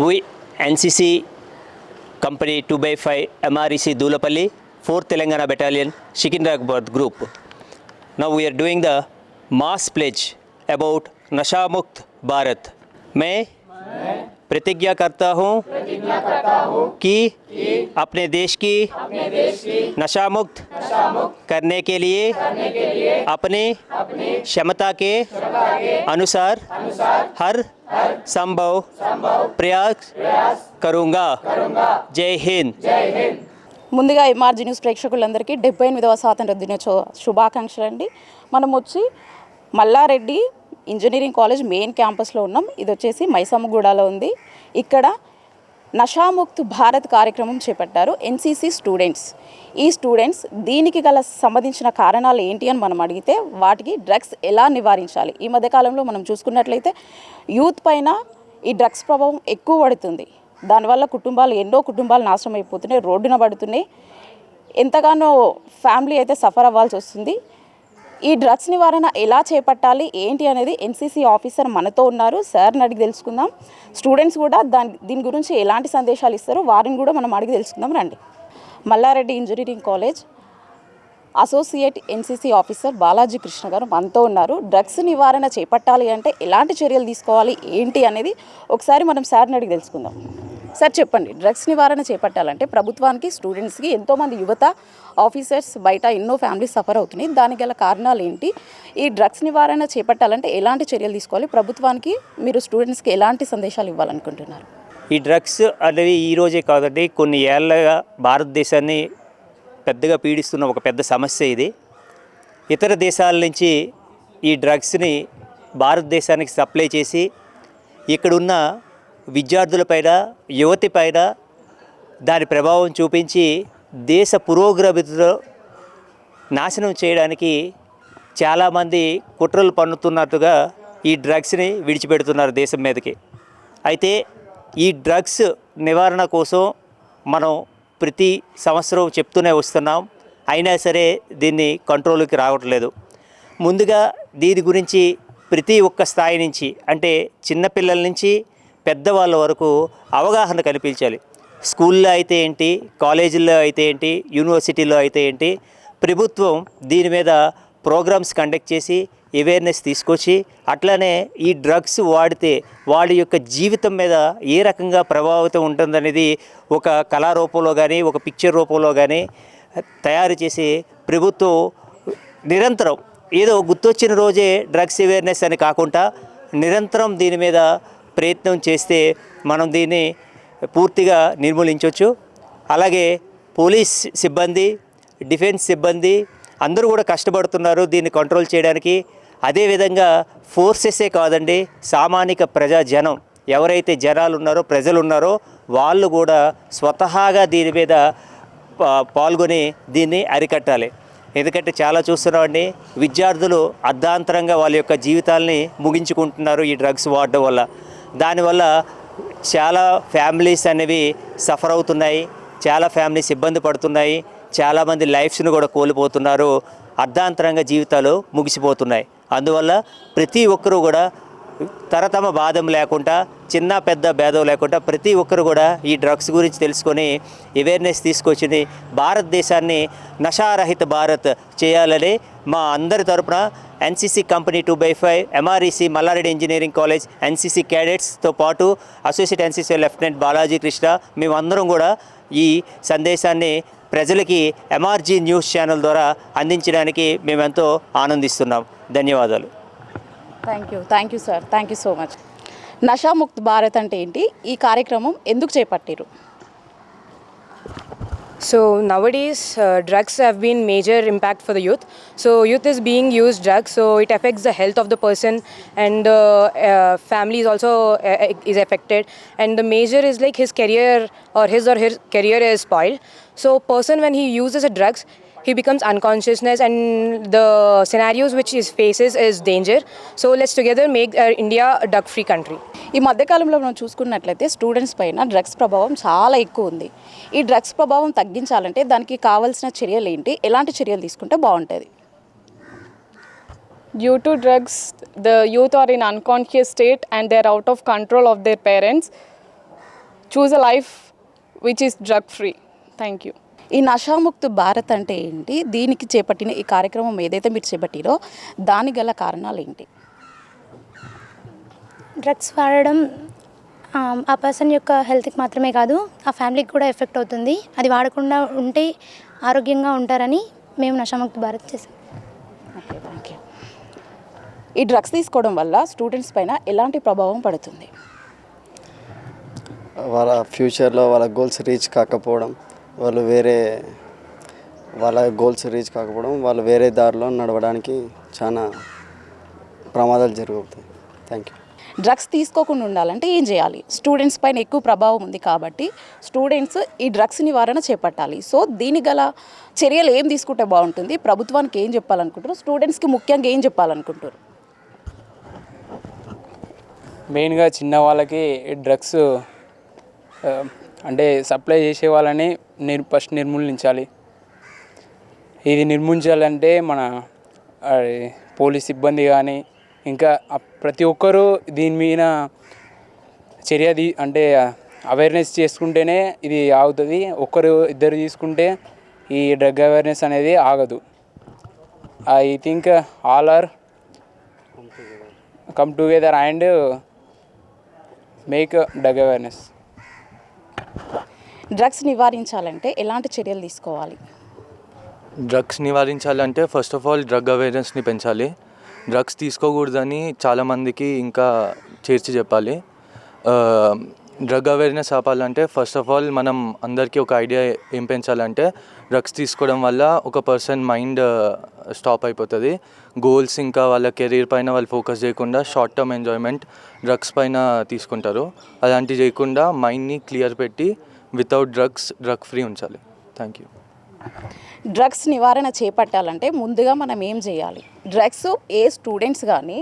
We NCC Company 2x5 MREC Dulapalli 4th Telangana Battalion Secunderabad Group. Now we are doing the mass pledge about नशा मुक्त भारत. मैं प्रतिज्ञा करता हूँ कि अपने देश की नशा मुक्त करने के लिए अपने क्षमता के अनुसार हर संभव प्रयास करूँगा. जय हिंद. ముందుగా ఎంఆర్జీ న్యూస్ ప్రేక్షకులందరికీ 78వ స్వాతంత్ర దినోత్సవ శుభాకాంక్షలు అండి. మనం వచ్చి మల్లారెడ్డి ఇంజనీరింగ్ కాలేజ్ మెయిన్ క్యాంపస్లో ఉన్నాం. ఇది వచ్చేసి మైసమ్మగూడలో ఉంది. ఇక్కడ నషాముక్త్ భారత్ కార్యక్రమం చేపట్టారు ఎన్సీసీ స్టూడెంట్స్. ఈ స్టూడెంట్స్ దీనికి గల సంబంధించిన కారణాలు ఏంటి అని మనం అడిగితే వాటికి డ్రగ్స్ ఎలా నివారించాలి. ఈ మధ్యకాలంలో మనం చూసుకున్నట్లయితే యూత్ పైన ఈ డ్రగ్స్ ప్రభావం ఎక్కువ పడుతుంది. దానివల్ల ఎన్నో కుటుంబాలు నాశనం అయిపోతున్నాయి, రోడ్డున పడుతున్నాయి. ఎంతగానో ఫ్యామిలీ అయితే సఫర్ అవ్వాల్సి వస్తుంది. ఈ డ్రగ్స్ నివారణ ఎలా చేపట్టాలి ఏంటి అనేది ఎన్సీసీ ఆఫీసర్ మనతో ఉన్నారు. సార్ని అడిగి తెలుసుకుందాం. స్టూడెంట్స్ కూడా దీని గురించి ఎలాంటి సందేశాలు ఇస్తారో వారిని కూడా మనం అడిగి తెలుసుకుందాం. రండి. Malla Reddy engineering college associate NCC officer Balaji Krishna garu మనతో ఉన్నారు. డ్రగ్స్ నివారణ చేపట్టాలి అంటే ఎలాంటి చర్యలు తీసుకోవాలి ఏంటి అనేది ఒకసారి మనం సార్ని అడిగి తెలుసుకుందాం. సార్ చెప్పండి, డ్రగ్స్ నివారణ చేపట్టాలంటే ప్రభుత్వానికి, స్టూడెంట్స్కి, ఎంతోమంది యువత, ఆఫీసర్స్, బయట ఎన్నో ఫ్యామిలీస్ సఫర్ అవుతున్నాయి. దానికి గల కారణాలు ఏంటి? ఈ డ్రగ్స్ నివారణ చేపట్టాలంటే ఎలాంటి చర్యలు తీసుకోవాలి? ప్రభుత్వానికి మీరు స్టూడెంట్స్కి ఎలాంటి సందేశాలు ఇవ్వాలనుకుంటున్నారు? ఈ డ్రగ్స్ అనేవి ఈరోజే కాదండి, కొన్ని ఏళ్ళగా భారతదేశాన్ని పెద్దగా పీడిస్తున్న ఒక పెద్ద సమస్య ఇది. ఇతర దేశాల నుంచి ఈ డ్రగ్స్ని భారతదేశానికి సప్లై చేసి ఇక్కడున్న విద్యార్థులపైన, యువతిపైన దాని ప్రభావం చూపించి దేశ పురోగతిలో నాశనం చేయడానికి చాలామంది కుట్రలు పన్నుతున్నట్టుగా ఈ డ్రగ్స్ని విడిచిపెడుతున్నారు దేశం మీదకి. అయితే ఈ డ్రగ్స్ నివారణ కోసం మనం ప్రతి సంవత్సరం చెప్తూనే వస్తున్నాం. అయినా సరే దీన్ని కంట్రోల్కి రావట్లేదు. ముందుగా దీని గురించి ప్రతి ఒక్క స్థాయి నుంచి, అంటే చిన్నపిల్లల నుంచి పెద్దవాళ్ళ వరకు అవగాహన కల్పించాలి. స్కూల్లో అయితే ఏంటి, కాలేజీల్లో అయితే ఏంటి, యూనివర్సిటీలో అయితే ఏంటి, ప్రభుత్వం దీని మీద ప్రోగ్రామ్స్ కండక్ట్ చేసి అవేర్నెస్ తీసుకొచ్చి అట్లానే ఈ డ్రగ్స్ వాడితే వాడి యొక్క జీవితం మీద ఏ రకంగా ప్రభావితం ఉంటుందనేది ఒక కళా రూపంలో కానీ, ఒక పిక్చర్ రూపంలో కానీ తయారు చేసి ప్రభుత్వం నిరంతరం ఏదో గుర్తొచ్చిన రోజే డ్రగ్స్ అవేర్నెస్ అని కాకుండా నిరంతరం దీని మీద ప్రయత్నం చేస్తే మనం దీన్ని పూర్తిగా నిర్మూలించవచ్చు. అలాగే పోలీస్ సిబ్బంది, డిఫెన్స్ సిబ్బంది అందరూ కూడా కష్టపడుతున్నారు దీన్ని కంట్రోల్ చేయడానికి. అదేవిధంగా ఫోర్సెసే కాదండి, సామాన్య ప్రజాజనం ఎవరైతే జనాలు ఉన్నారో, ప్రజలు ఉన్నారో వాళ్ళు కూడా స్వతహాగా దీని మీద పాల్గొని దీన్ని అరికట్టాలి. ఎందుకంటే చాలా చూస్తున్నామండి, విద్యార్థులు అర్ధాంతరంగా వాళ్ళ యొక్క జీవితాల్ని ముగించుకుంటున్నారు ఈ డ్రగ్స్ వాడడం వల్ల. దానివల్ల చాలా ఫ్యామిలీస్ అనేవి సఫర్ అవుతున్నాయి, చాలా ఫ్యామిలీస్ ఇబ్బంది పడుతున్నాయి, చాలామంది లైఫ్స్ను కూడా కోల్పోతున్నారు, అర్ధాంతరంగా జీవితాలు ముగిసిపోతున్నాయి. అందువల్ల ప్రతి ఒక్కరూ కూడా తరతమ బాధం లేకుండా, చిన్న పెద్ద భేదం లేకుండా ప్రతి ఒక్కరు కూడా ఈ డ్రగ్స్ గురించి తెలుసుకొని అవేర్నెస్ తీసుకొచ్చింది భారతదేశాన్ని నషారహిత భారత్ చేయాలని మా అందరి తరపున NCC company 2x5 MREC Mallareddy engineering college NCC క్యాడెట్స్తో పాటు associate NCC lieutenant Balaji Krishna మేమందరం కూడా ఈ సందేశాన్ని ప్రజలకి ఎంఆర్జీ న్యూస్ ఛానల్ ద్వారా అందించడానికి మేమెంతో ఆనందిస్తున్నాం. ధన్యవాదాలు. Thank you sir. Thank you so much. Nasha Mukt Bharat అంటే ఏంటి? ఈ కార్యక్రమం ఎందుకు చేపట్టారు? So nowadays drugs have been major impact for the youth. So youth is being used drugs, so it affects the health of the person, and family is also is affected, and the major is like his career or his career is spoiled. So person when he uses a drugs, he becomes unconsciousness, and the scenarios which he faces is danger. So let's together make India a drug free country. ఈ మధ్యకాలంలో మనం చూసుకున్నట్లయితే students పైన drugs ప్రభావం చాలా ఎక్కువ ఉంది. ఈ డ్రగ్స్ ప్రభావం తగ్గించాలంటే దానికి కావాల్సిన చర్యలు ఏంటి? ఎలాంటి చర్యలు తీసుకుంటే బాగుంటుంది? Due to drugs, the youth are in unconscious state and they are out of control of their parents. choose a life which is drug free. Thank you. ఈ నషాముక్త భారత్ అంటే ఏంటి, దీనికి చేపట్టిన ఈ కార్యక్రమం ఏదైతే మీరు చేపట్టిరో దానికి గల కారణాలు ఏంటి? డ్రగ్స్ వాడడం ఆ పర్సన్ యొక్క హెల్త్కి మాత్రమే కాదు, ఆ ఫ్యామిలీకి కూడా ఎఫెక్ట్ అవుతుంది. అది వాడకుండా ఉంటే ఆరోగ్యంగా ఉంటారని మేము నషాముక్త భారత్ చేసాం. Okay, thank you. ఈ డ్రగ్స్ తీసుకోవడం వల్ల స్టూడెంట్స్ పైన ఎలాంటి ప్రభావం పడుతుంది? వాళ్ళ ఫ్యూచర్లో వాళ్ళ గోల్స్ రీచ్ కాకపోవడం, వాళ్ళు వేరే దారిలో నడవడానికి చాలా ప్రమాదాలు జరుగుతాయి. Thank you. డ్రగ్స్ తీసుకోకుండా ఉండాలంటే ఏం చేయాలి? స్టూడెంట్స్ పైన ఎక్కువ ప్రభావం ఉంది కాబట్టి స్టూడెంట్స్ ఈ డ్రగ్స్ నివారణ చేపట్టాలి. సో దీనికి గల చర్యలు ఏం తీసుకుంటే బాగుంటుంది? ప్రభుత్వానికి ఏం చెప్పాలనుకుంటారు? స్టూడెంట్స్కి ముఖ్యంగా ఏం చెప్పాలనుకుంటారు? మెయిన్గా చిన్న వాళ్ళకి డ్రగ్స్ అంటే సప్లై చేసే వాళ్ళని ఫస్ట్ నిర్మూలించాలి. ఇది నిర్మూలించాలంటే మన పోలీస్ సిబ్బంది కానీ ఇంకా ప్రతి ఒక్కరూ దీని మీద అంటే అవేర్నెస్ చేసుకుంటేనే ఇది ఆగుతుంది. ఇద్దరు తీసుకుంటే ఈ డ్రగ్ అవేర్నెస్ అనేది ఆగదు. I think all are come together and make drug awareness. Drugs నివారించాలంటే ఎలాంటి చర్యలు తీసుకోవాలి? డ్రగ్స్ నివారించాలంటే ఫస్ట్ ఆఫ్ ఆల్ డ్రగ్ అవేర్నెస్ని పెంచాలి. డ్రగ్స్ తీసుకోకూడదని చాలామందికి ఇంకా చేర్చి చెప్పాలి. డ్రగ్ అవేర్నెస్ ఆపాలంటే ఫస్ట్ ఆఫ్ ఆల్ మనం అందరికీ ఒక ఐడియా ఏం పెంచాలంటే డ్రగ్స్ తీసుకోవడం వల్ల ఒక పర్సన్ మైండ్ స్టాప్ అయిపోతుంది. గోల్స్ ఇంకా వాళ్ళ కెరీర్ పైన వాళ్ళు ఫోకస్ చేయకుండా షార్ట్ టర్మ్ ఎంజాయ్మెంట్ డ్రగ్స్ పైన తీసుకుంటారు. అలాంటివి చేయకుండా మైండ్ని క్లియర్ పెట్టి వితౌట్ డ్రగ్ ఫ్రీ ఉంచాలి. Thank you. డ్రగ్స్ నివారణ చేపట్టాలంటే ముందుగా మనం ఏం చేయాలి? డ్రగ్స్ ఏ స్టూడెంట్స్ కానీ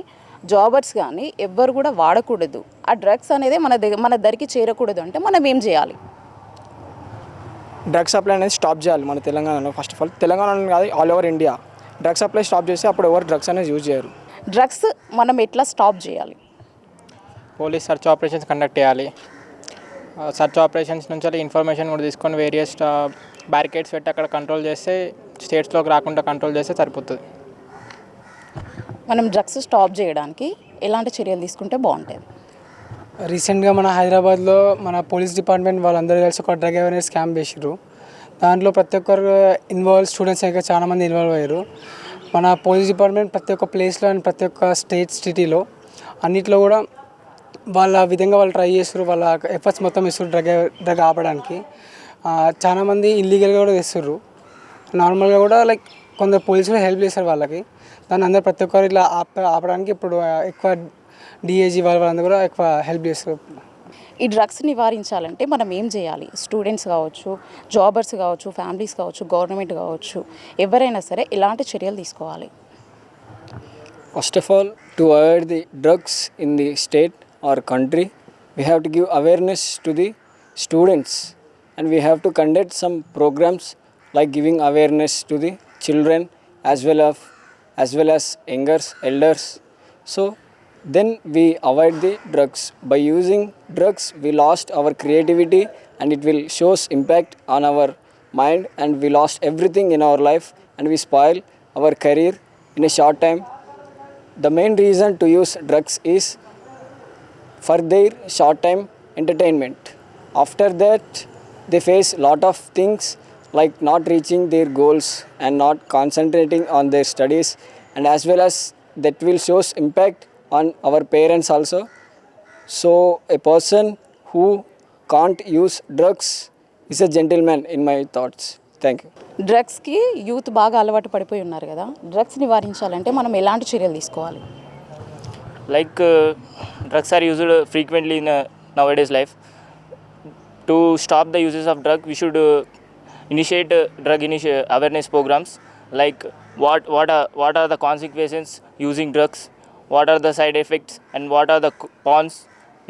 జాబర్స్ కానీ ఎవ్వరు కూడా వాడకూడదు. ఆ డ్రగ్స్ అనేది మన దగ్గరికి చేరకూడదు అంటే మనం ఏం చేయాలి? డ్రగ్స్ సప్లై అనేది స్టాప్ చేయాలి మన తెలంగాణలో. ఫస్ట్ ఆఫ్ ఆల్ తెలంగాణలో కాదు, all over India drugs supply stop చేస్తే అప్పుడు ఎవరు డ్రగ్స్ అనేది యూజ్ చేయరు. డ్రగ్స్ మనం ఎట్లా స్టాప్ చేయాలి? పోలీస్ సర్చ్ ఆపరేషన్స్ కండక్ట్ చేయాలి. సర్చ్ ఆపరేషన్స్ నుంచి ఇన్ఫర్మేషన్ కూడా తీసుకొని వేరియస్ బ్యారికేడ్స్ పెట్టి అక్కడ కంట్రోల్ చేస్తే, స్టేట్స్లోకి రాకుండా కంట్రోల్ చేస్తే సరిపోతుంది. మనం డ్రగ్స్ స్టాప్ చేయడానికి ఎలాంటి చర్యలు తీసుకుంటే బాగుంటుంది? రీసెంట్గా మన హైదరాబాద్లో మన పోలీస్ డిపార్ట్మెంట్ వాళ్ళందరూ కలిసి ఒక డ్రగ్ అవేర్నెస్ క్యాంప్ చేసారు. దాంట్లో ప్రతి ఒక్కరు స్టూడెంట్స్ ఇంకా చాలామంది ఇన్వాల్వ్ అయ్యారు. మన పోలీస్ డిపార్ట్మెంట్ ప్రతి ఒక్క ప్లేస్లో అండ్ ప్రతి ఒక్క సిటీలో అన్నిట్లో కూడా వాళ్ళ విధంగా వాళ్ళు ట్రై చేస్తారు. వాళ్ళ ఎఫర్ట్స్ మొత్తం ఇస్తారు డ్రగ్ ఆపడానికి. చాలామంది ఇల్లీగల్గా కూడా తెస్తారు. నార్మల్గా కూడా లైక్ కొందరు పోలీసులు హెల్ప్ చేస్తారు వాళ్ళకి. దాన్ని అందరూ ప్రతి ఒక్కరు ఇట్లా ఆపడానికి ఇప్పుడు ఎక్కువ డిఐజీ వాళ్ళందరూ కూడా ఎక్కువ హెల్ప్ చేస్తారు. ఈ డ్రగ్స్ నివారించాలంటే మనం ఏం చేయాలి? స్టూడెంట్స్ కావచ్చు, జాబర్స్ కావచ్చు, ఫ్యామిలీస్ కావచ్చు, గవర్నమెంట్ కావచ్చు, ఎవరైనా సరే ఎలాంటి చర్యలు తీసుకోవాలి? First of all, to avoid the drugs in the state or country, we have to give awareness to the students, and we have to conduct some programs like giving awareness to the children as well as youngers, elders. So then we avoid the drugs. By using drugs, we lost our creativity and it will shows impact on our mind, and we lost everything in our life and we spoil our career in a short time. The main reason to use drugs is for their short time entertainment. After that, they face lot of things like not reaching their goals and not concentrating on their studies, and as well as that will shows impact on our parents also. So a person who can't use drugs is a gentleman in my thoughts. Thank you. డ్రగ్స్కి youth బాగా అలవాటు పడిపోయి ఉన్నారు కదా, drugs నివారించాలంటే మనం ఎలాంటి చర్యలు తీసుకోవాలి? Like drugs are used frequently in nowadays life. To stop the uses of drug, we should initiate drug awareness programs. Like what are the consequences using drugs, what are the side effects, and what are the cons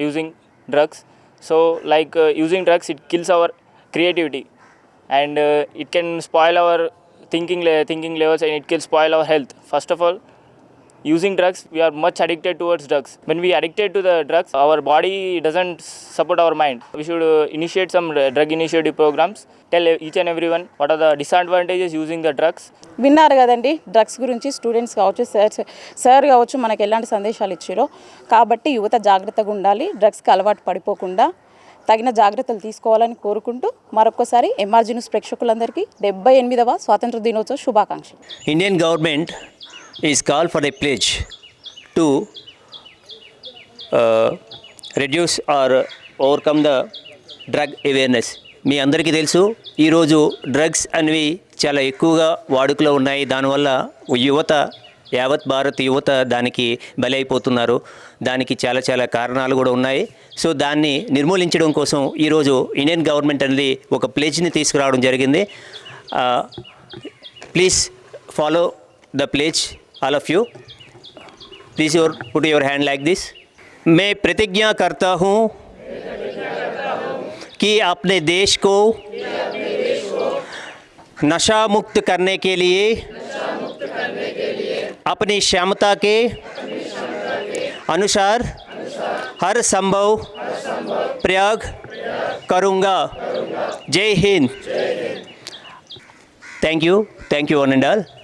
using drugs. So like using drugs, it kills our creativity, and it can spoil our thinking levels, and it can spoil our health. First of all, using drugs, we are much addicted towards drugs. When we addicted to the drugs, our body doesn't support our mind. We should initiate some drug initiative programs, tell each and everyone what are the disadvantages using the drugs. విన్నారు కదండి drugs గురించి students కావచ్చు sir కావచ్చు మనకు ఎలాంటి సందేశాలు ఇచ్చారో. కాబట్టి యువత జాగ్రత్తగా ఉండాలి, డ్రగ్స్కి అలవాటు పడిపోకుండా తగిన జాగ్రత్తలు తీసుకోవాలని కోరుకుంటూ మరొకసారి ఎంఆర్జీ న్యూస్ ప్రేక్షకులందరికీ 78వ స్వాతంత్ర దినోత్సవ శుభాకాంక్షలు. Indian government is call for a pledge to reduce or overcome the drug awareness. మీ అందరికీ తెలుసు ఈరోజు డ్రగ్స్ అనేవి చాలా ఎక్కువగా వాడుకలో ఉన్నాయి. దానివల్ల యువత యావత్ భారత్ యువత దానికి బలైపోతున్నారు. దానికి చాలా చాలా కారణాలు కూడా ఉన్నాయి. సో దాన్ని నిర్మూలించడం కోసం ఈరోజు ఇండియన్ గవర్నమెంట్ అనేది ఒక ప్లేజ్ని తీసుకురావడం జరిగింది. Please follow the pledge all of you. Please put your hand like this. मैं प्रतिज्ञा करता हूँ कि अपने देश को नशा मुक्त करने के लिए अपनी क्षमता के अनुसार हर संभव प्रयाग करूँगा. जय Hind. Thank you one and all.